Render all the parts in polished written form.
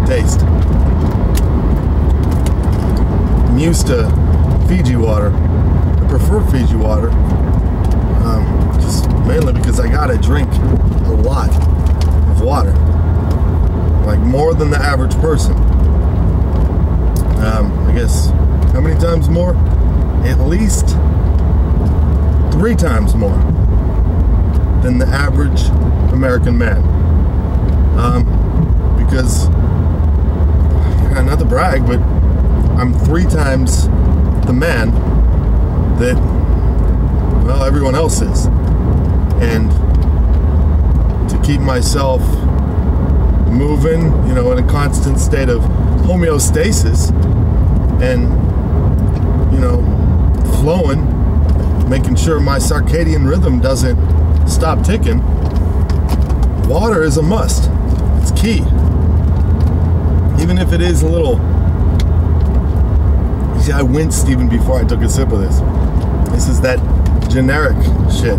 taste. I'm used to Fiji water. I prefer Fiji water. Just mainly because I gotta drink a lot of water. Like more than the average person. I guess, how many times more? At least 3 times more than the average American man. Because, not to brag, but I'm 3 times the man that, well, everyone else is. And to keep myself moving, in a constant state of homeostasis and, flowing, making sure my circadian rhythm doesn't stop ticking, water is a must. It's key. Even if it is a little... You see, I winced even before I took a sip of this. This is that generic shit,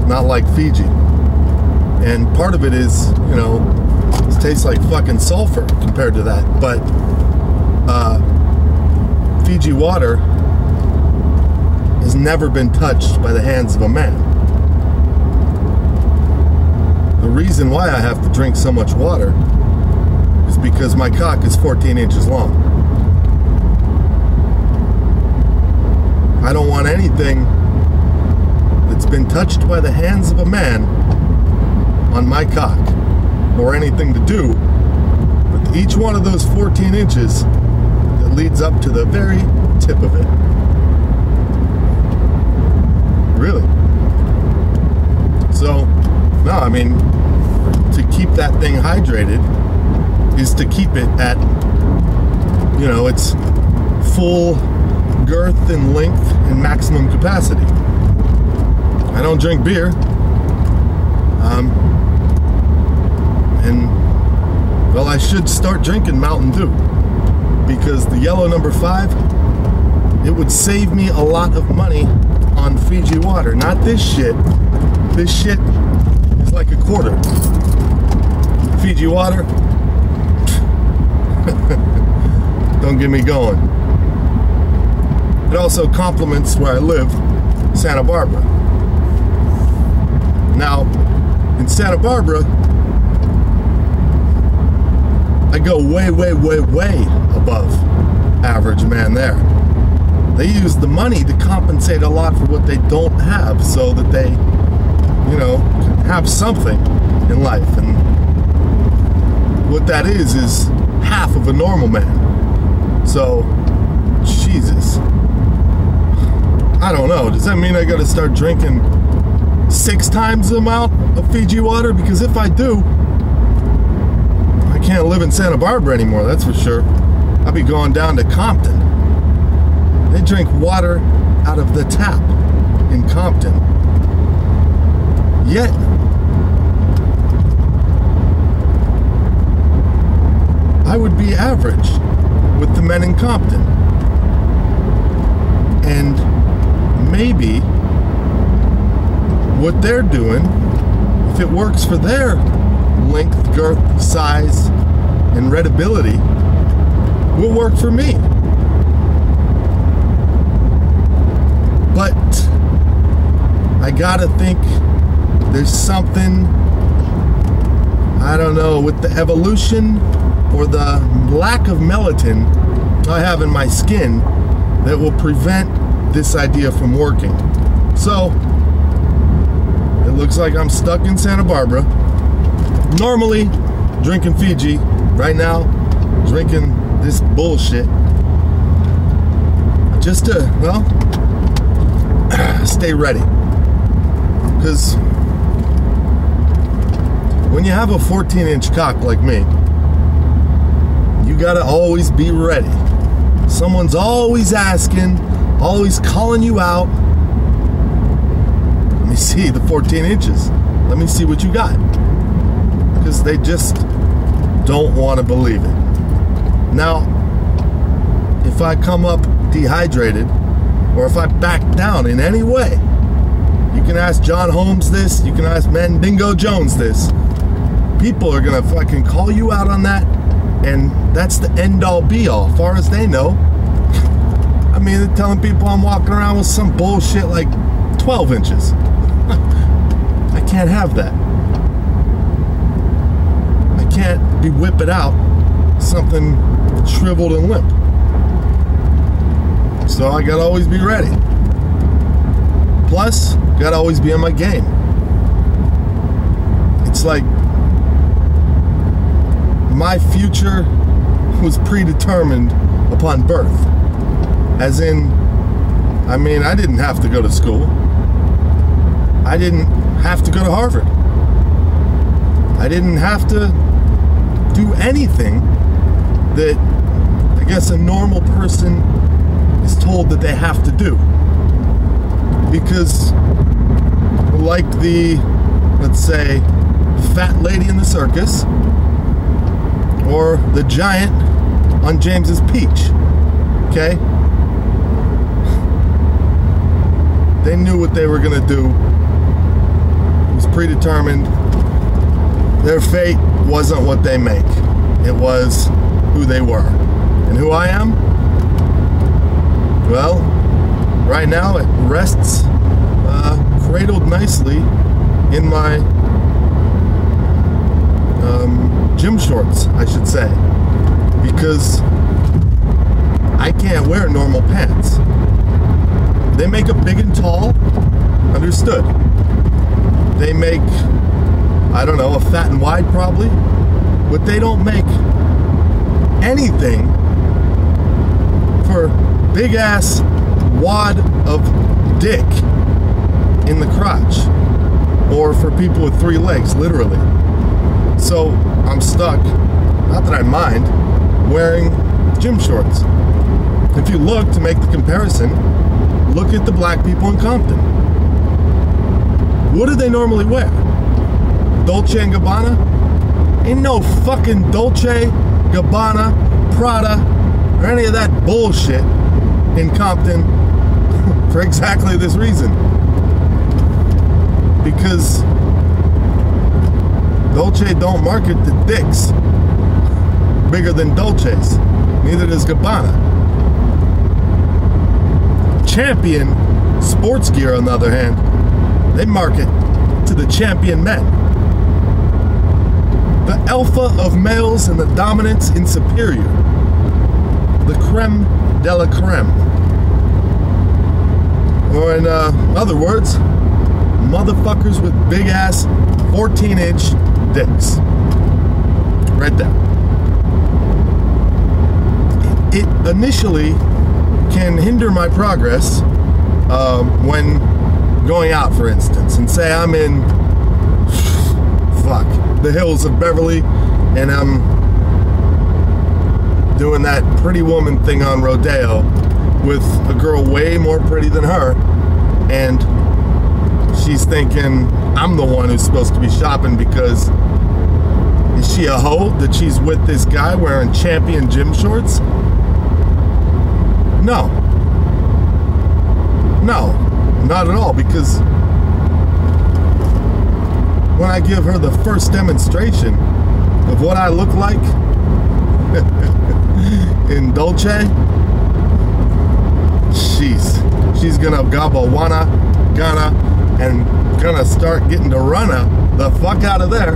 not like Fiji. And part of it is, it tastes like fucking sulfur compared to that. But Fiji water has never been touched by the hands of a man. The reason why I have to drink so much water is because my cock is 14 inches long. I don't want anything that's been touched by the hands of a man on my cock, or anything to do with each one of those 14 inches that leads up to the very tip of it. Really. So, no, I mean, to keep that thing hydrated is to keep it at, its full girth and length and maximum capacity. I don't drink beer. And, well, I should start drinking Mountain Dew, because the yellow number 5, it would save me a lot of money on Fiji water. Not this shit. This shit is like a quarter. Fiji water, don't get me going. It also complements where I live, Santa Barbara. Now, in Santa Barbara, I go way, way, way, way above average man there. They use the money to compensate a lot for what they don't have, so that they, can have something in life. And what that is half of a normal man. So, Jesus. I don't know. Does that mean I gotta start drinking 6 times the amount of Fiji water? Because if I do, I can't live in Santa Barbara anymore, that's for sure. I'll be going down to Compton. They drink water out of the tap in Compton. Yet, I would be average with the men in Compton. And maybe what they're doing, if it works for their length, girth, size, and readability, will work for me. But I gotta think there's something, I don't know, with the evolution or the lack of melatonin I have in my skin that will prevent this idea from working. So, it looks like I'm stuck in Santa Barbara. Normally, drinking Fiji. Right now, drinking this bullshit. Just to, well, stay ready. Because when you have a 14-inch cock like me, you gotta always be ready. Someone's always asking, always calling you out. Let me see the 14 inches. Let me see what you got. Because they just don't want to believe it. Now, if I come up dehydrated, or if I back down in any way, you can ask John Holmes this, you can ask Mandingo Jones this. People are gonna fucking call you out on that, And that's the end-all be-all, far as they know. I mean, they're telling people I'm walking around with some bullshit like 12 inches. I can't have that. I can't be whipping out something shriveled and limp. So I gotta always be ready. Plus, gotta always be on my game. It's like my future was predetermined upon birth. As in, I mean, I didn't have to go to school. I didn't have to go to Harvard. I didn't have to do anything that I guess a normal person is told that they have to do. Because like the, let's say, fat lady in the circus, or the giant on James's Peach, okay? They knew what they were gonna do. It was predetermined. Their fate wasn't what they make. It was who they were. And who I am? Well, right now it rests cradled nicely in my gym shorts, I should say, because I can't wear normal pants. They make a big and tall, understood. They make, I don't know, a fat and wide probably, but they don't make anything for big ass wad of dick in the crotch, or for people with 3 legs, literally. So I'm stuck, not that I mind, wearing gym shorts. If you look to make the comparison, look at the black people in Compton. What do they normally wear? Dolce & Gabbana? Ain't no fucking Dolce, Gabbana, Prada, or any of that bullshit in Compton for exactly this reason. Because Dolce don't market the dicks bigger than Dolce's. Neither does Gabbana. Champion sports gear, on the other hand, they market to the champion men. The alpha of males and the dominance in superior. The creme de la creme. Or in other words, motherfuckers with big ass 14-inch dicks. Right there. It initially can hinder my progress when going out, for instance, and say I'm in the hills of Beverly and I'm doing that pretty woman thing on Rodeo with a girl way more pretty than her, and she's thinking I'm the one who's supposed to be shopping because is she a hoe that she's with this guy wearing champion gym shorts? No, not at all, because when I give her the first demonstration of what I look like in Dolce, she's gonna gonna start getting to run the fuck out of there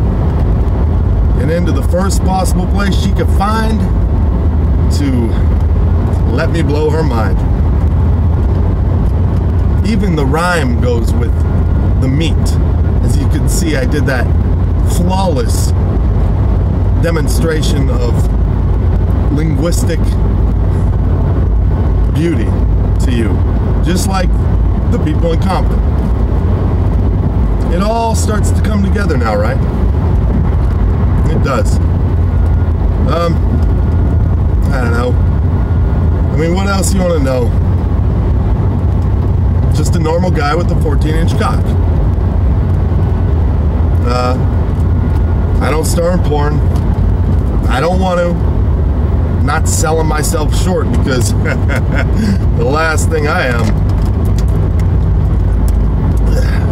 and into the first possible place she could find to let me blow her mind. Even the rhyme goes with the meat. As you can see, I did that flawless demonstration of linguistic beauty to you, just like the people in Compton. It all starts to come together now, right? It does. I don't know. I mean, what else you want to know? Just a normal guy with a 14-inch cock. I don't star in porn. I don't want to. I'm not selling myself short, because the last thing I am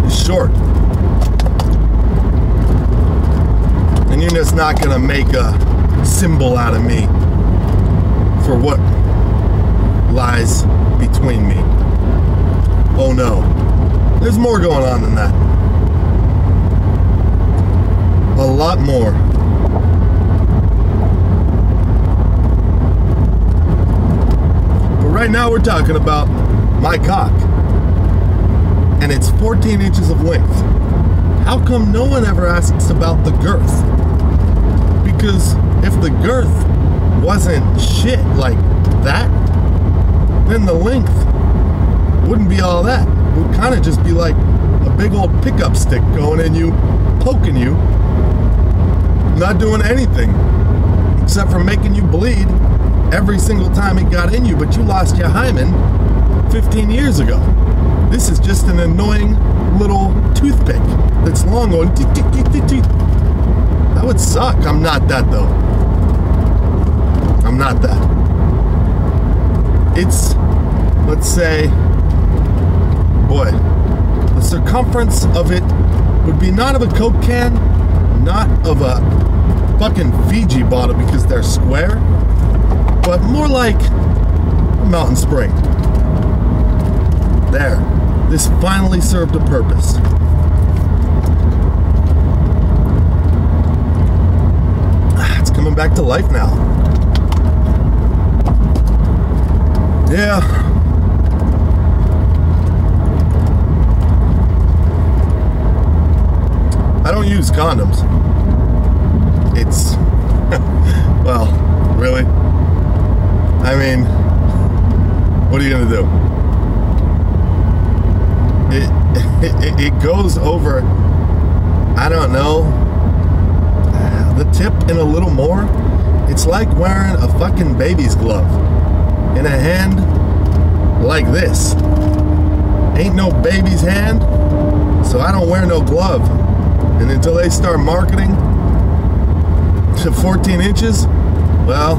is short. And you're just not going to make a symbol out of me for what lies between me. Oh no, there's more going on than that. A lot more. But right now we're talking about my cock. And it's 14 inches of length. How come no one ever asks about the girth? Because if the girth wasn't shit like that, then the length wouldn't be all that. It would kind of just be like a big old pickup stick going in you, poking you, not doing anything except for making you bleed every single time it got in you, but you lost your hymen 15 years ago. This is just an annoying little toothpick that's long going tick, tick, tick, tick, tick. That would suck. I'm not that though. I'm not that. It's, let's say, boy, the circumference of it would be not of a Coke can, not of a fucking Fiji bottle because they're square, but more like a mountain spring. There. This finally served a purpose. It's coming back to life now. Yeah. I don't use condoms. It's... well, really? I mean, what are you gonna do? It goes over, I don't know, the tip and a little more. It's like wearing a fucking baby's glove in a hand like this. Ain't no baby's hand, so I don't wear no glove. And until they start marketing to 14 inches, well,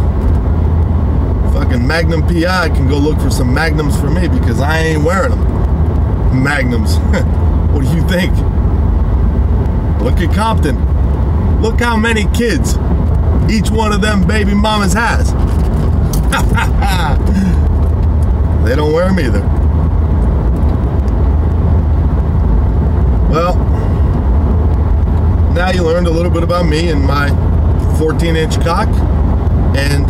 fucking Magnum PI can go look for some Magnums for me because I ain't wearing them. Magnums. What do you think? Look at Compton. Look how many kids each one of them baby mamas has. They don't wear them either. Well, now you learned a little bit about me and my 14-inch cock and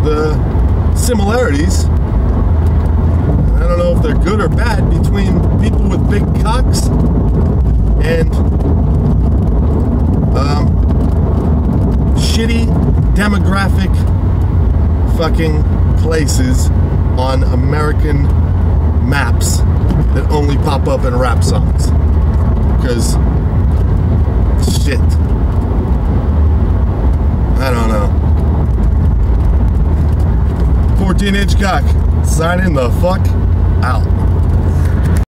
the similarities. I don't know if they're good or bad between people with big cocks and shitty demographic fucking places on American maps that only pop up in rap songs. Because shit. I don't know. 14-inch cock. Signing the fuck out.